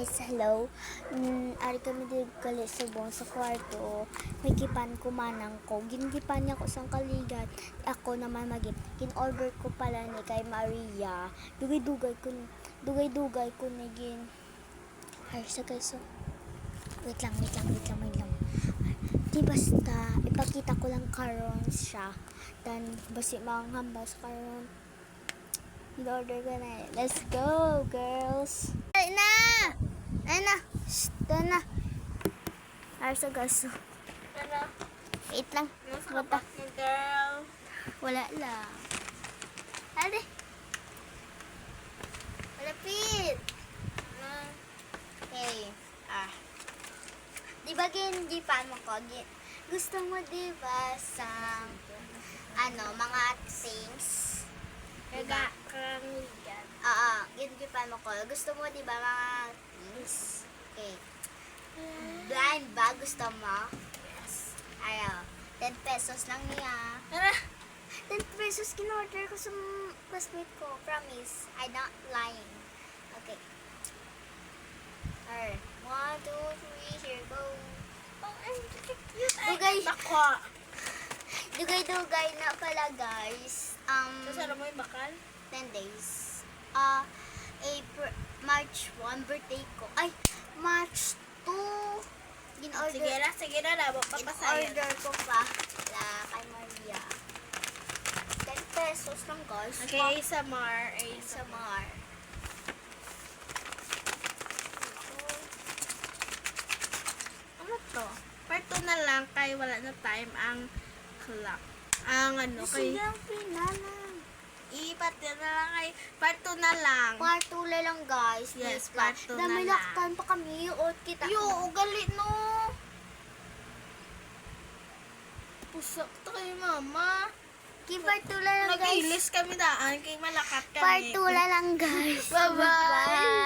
guys, hello. Ari kami di gali subong sa kwarto. May kipan ko manang ko. Gingipan niya ko sang kaligat. Ako naman kin-order ko pala ni kay Maria. Dugay-dugay ko ni gin. Ay, sa guys, so. Wait lang. Di basta, ipakita ko lang karon siya. Dan, basi manghambas karon. In-order ko na. Let's go, girls! Ay na! Shh, doon na. Ay, sa gaso. Ano? Wait lang. Nasa Bata. kapak mo, girl. Wala lang. Ate. Malapit. Okay. Di ba ginjipan mo ko? Gusto mo di ba sa mga things? Kaga, kamigan. Oo, ginjipan mo ko. Gusto mo di ba mga things? Okay. Blind ba? Gusto mo? Yes. Ayaw. 10 pesos lang niya. Ano? 10 pesos kinorder ko sa classmate ko. Promise. I'm not lying. Okay. Alright. 1, 2, 3, here go. Dugay. Bakwa. Dugay na pala, guys. Sasara mo yung bakal? 10 days. March 1, birthday ko. Ay, March 2. Sige na, labo papasayan. In-order ko pa kay Maria. 10 pesos lang, guys. Okay, ASMR. ASMR. Ano to? Part 2 na lang kay wala na time ang clock. Ang ano kay... Silang pinanang. Part 2 na lang kay... Part 2 na lang. Part 2 na lang, guys. Yes, Please, part 2 na dami lang. laktan pa kami. O, kita. Yo, ugali no. Pusak to kay mama. Part 2 na lang, guys. Nag-ilis kami daan kay malakat kami. Part 2 na lang, guys. Bye-bye. Bye.